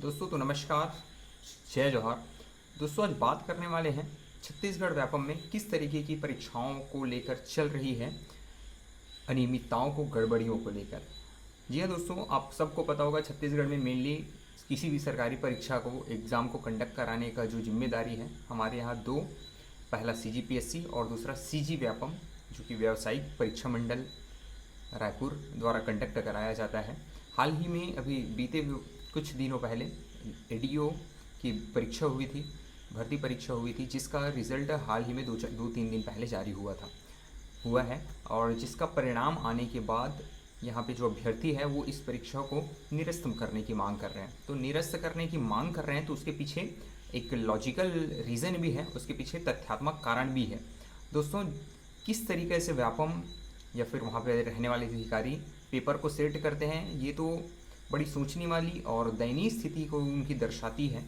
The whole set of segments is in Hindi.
दोस्तों तो नमस्कार, जय जौहर। दोस्तों आज बात करने वाले हैं छत्तीसगढ़ व्यापम में किस तरीके की परीक्षाओं को लेकर चल रही है अनियमितताओं को, गड़बड़ियों को लेकर। जी हाँ दोस्तों, आप सबको पता होगा छत्तीसगढ़ में मेनली किसी भी सरकारी परीक्षा को, एग्ज़ाम को कंडक्ट कराने का जो जिम्मेदारी है हमारे यहाँ दो, पहला CGPSC और दूसरा CG व्यापम, जो कि व्यावसायिक परीक्षा मंडल रायपुर द्वारा कंडक्ट कराया जाता है। हाल ही में अभी बीते कुछ दिनों पहले ADO की परीक्षा हुई थी, भर्ती परीक्षा हुई थी, जिसका रिज़ल्ट हाल ही में दो तीन दिन पहले जारी हुआ है और जिसका परिणाम आने के बाद यहाँ पे जो अभ्यर्थी है वो इस परीक्षा को निरस्त करने की मांग कर रहे हैं। तो निरस्त करने की मांग कर रहे हैं तो उसके पीछे एक लॉजिकल रीज़न भी है, उसके पीछे तथ्यात्मक कारण भी है। दोस्तों किस तरीके से व्यापम या फिर वहाँ पे रहने वाले अधिकारी पेपर को सेट करते हैं, ये तो बड़ी सोचने वाली और दयनीय स्थिति को उनकी दर्शाती है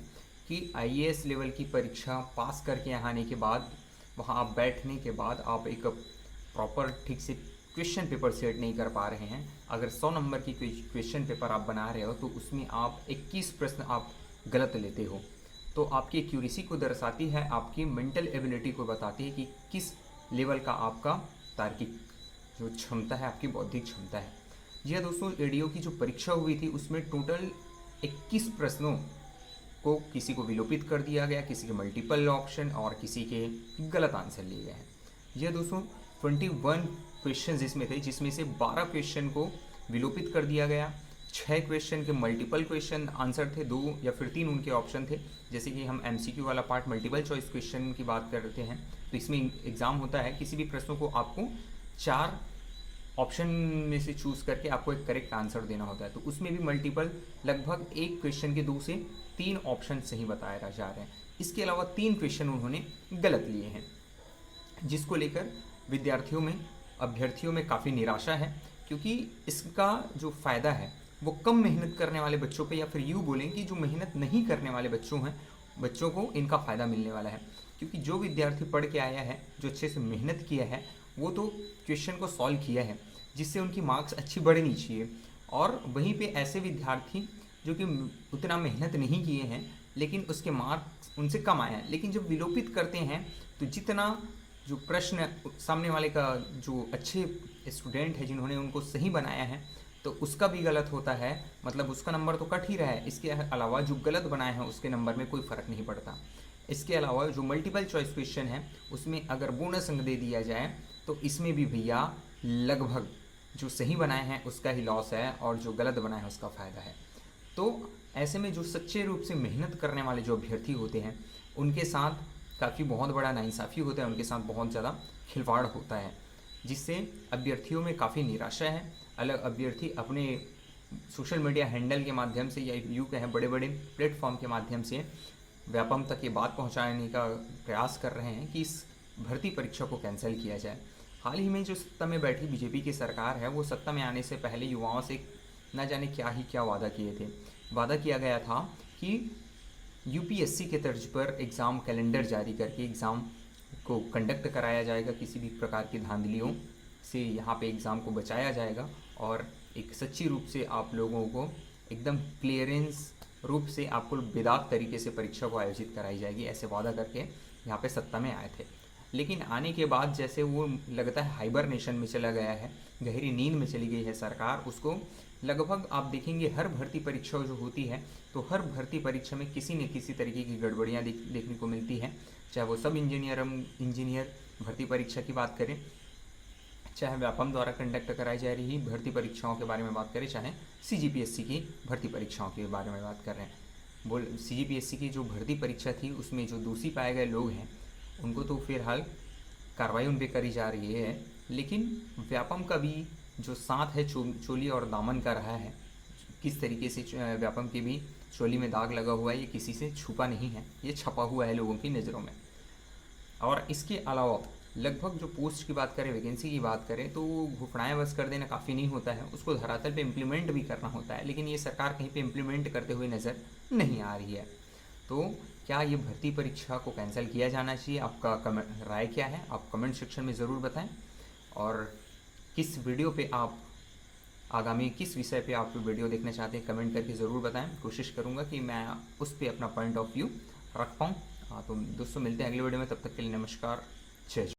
कि IAS लेवल की परीक्षा पास करके यहाँ आने के बाद, वहाँ आप बैठने के बाद आप एक प्रॉपर ठीक से क्वेश्चन पेपर सेट नहीं कर पा रहे हैं। अगर 100 नंबर की क्वेश्चन पेपर आप बना रहे हो तो उसमें आप 21 प्रश्न आप गलत लेते हो, तो आपकी एक्यूरेसी को दर्शाती है, आपकी मेंटल एबिलिटी को बताती है कि किस लेवल का आपका तार्किक जो क्षमता है, आपकी बौद्धिक क्षमता है। जी हाँ दोस्तों, ADO की जो परीक्षा हुई थी उसमें टोटल 21 प्रश्नों को किसी को विलोपित कर दिया गया, किसी के मल्टीपल ऑप्शन और किसी के गलत आंसर लिए गए हैं। जी हाँ दोस्तों, 21 क्वेश्चन इसमें थे, जिसमें से 12 क्वेश्चन को विलोपित कर दिया गया, 6 क्वेश्चन के मल्टीपल क्वेश्चन आंसर थे, 2 या फिर 3 उनके ऑप्शन थे। जैसे कि हम MCQ वाला पार्ट मल्टीपल चॉइस क्वेश्चन की बात करते हैं तो इसमें एग्ज़ाम होता है, किसी भी प्रश्नों को आपको 4 ऑप्शन में से चूज़ करके आपको एक करेक्ट आंसर देना होता है। तो उसमें भी मल्टीपल लगभग एक क्वेश्चन के 2 से 3 ऑप्शन सही बताए जा रहे हैं। इसके अलावा 3 क्वेश्चन उन्होंने गलत लिए हैं, जिसको लेकर विद्यार्थियों में, अभ्यर्थियों में काफ़ी निराशा है, क्योंकि इसका जो फ़ायदा है वो कम मेहनत करने वाले बच्चों पे, या फिर यूँ बोलें कि जो मेहनत नहीं करने वाले बच्चों को इनका फ़ायदा मिलने वाला है। क्योंकि जो विद्यार्थी पढ़ के आया है, जो अच्छे से मेहनत किया है, वो तो क्वेश्चन को सॉल्व किया है, जिससे उनकी मार्क्स अच्छी बढ़नी चाहिए। और वहीं पे ऐसे विद्यार्थी जो कि उतना मेहनत नहीं किए हैं लेकिन उसके मार्क्स उनसे कम आए हैं, लेकिन जब विलोपित करते हैं तो जितना जो प्रश्न सामने वाले का जो अच्छे स्टूडेंट है जिन्होंने उनको सही बनाया है तो उसका भी गलत होता है, मतलब उसका नंबर तो कट ही रहा है। इसके अलावा जो गलत बनाए हैं उसके नंबर में कोई फ़र्क नहीं पड़ता। इसके अलावा जो मल्टीपल चॉइस क्वेश्चन है उसमें अगर बोनस अंक दे दिया जाए तो इसमें भी भैया लगभग जो सही बनाए हैं उसका ही लॉस है और जो गलत बनाए हैं उसका फ़ायदा है। तो ऐसे में जो सच्चे रूप से मेहनत करने वाले जो अभ्यर्थी होते हैं उनके साथ काफ़ी बहुत बड़ा नाइंसाफ़ी होता है, उनके साथ बहुत ज़्यादा खिलवाड़ होता है, जिससे अभ्यर्थियों में काफ़ी निराशा है। अलग अभ्यर्थी अपने सोशल मीडिया हैंडल के माध्यम से या यूँ कहें बड़े बड़े प्लेटफॉर्म के माध्यम से व्यापम तक ये बात पहुंचाने का प्रयास कर रहे हैं कि इस भर्ती परीक्षा को कैंसिल किया जाए। हाल ही में जो सत्ता में बैठी BJP की सरकार है, वो सत्ता में आने से पहले युवाओं से न जाने क्या वादा किए थे। वादा किया गया था कि UPSC के तर्ज पर एग्ज़ाम कैलेंडर जारी करके एग्ज़ाम को कंडक्ट कराया जाएगा, किसी भी प्रकार की धांधलियों से यहाँ पे एग्ज़ाम को बचाया जाएगा और एक सच्ची रूप से आप लोगों को एकदम क्लियरेंस रूप से आपको बेदाग तरीके से परीक्षा को आयोजित कराई जाएगी, ऐसे वादा करके यहाँ पे सत्ता में आए थे। लेकिन आने के बाद जैसे वो लगता है हाइबरनेशन में चला गया है, गहरी नींद में चली गई है सरकार। उसको लगभग आप देखेंगे हर भर्ती परीक्षा जो होती है तो हर भर्ती परीक्षा में किसी न किसी तरीके की गड़बड़ियाँ देखने को मिलती हैं, चाहे वो सब इंजीनियर भर्ती परीक्षा की बात करें, चाहे व्यापम द्वारा कंडक्ट कराई जा रही भर्ती परीक्षाओं के बारे में बात करें, चाहे CGPSC की भर्ती परीक्षाओं के बारे में बात कर रहे हैं। CGPSC की जो भर्ती परीक्षा थी उसमें जो दोषी पाए गए लोग हैं उनको तो फिलहाल कार्रवाई उन पर करी जा रही है, लेकिन व्यापम का भी जो साथ है चोली और दामन का रहा है, किस तरीके से व्यापम की भी चोली में दाग लगा हुआ है, ये किसी से छुपा नहीं है, ये छपा हुआ है लोगों की नज़रों में। और इसके अलावा लगभग जो पोस्ट की बात करें, वैकेंसी की बात करें, तो घुफड़ाएँ बस कर देना काफ़ी नहीं होता है, उसको धरातल पे इम्प्लीमेंट भी करना होता है, लेकिन ये सरकार कहीं पे इम्प्लीमेंट करते हुए नज़र नहीं आ रही है। तो क्या ये भर्ती परीक्षा को कैंसिल किया जाना चाहिए? आपका राय क्या है? आप कमेंट सेक्शन में ज़रूर बताएं। और किस वीडियो पे आप आगामी किस विषय पे आप वीडियो देखना चाहते हैं कमेंट करके ज़रूर बताएं। कोशिश करूँगा कि मैं उस पर अपना पॉइंट ऑफ व्यू रख पाऊँ। तो दोस्तों मिलते हैं अगले वीडियो में, तब तक के लिए नमस्कार, जय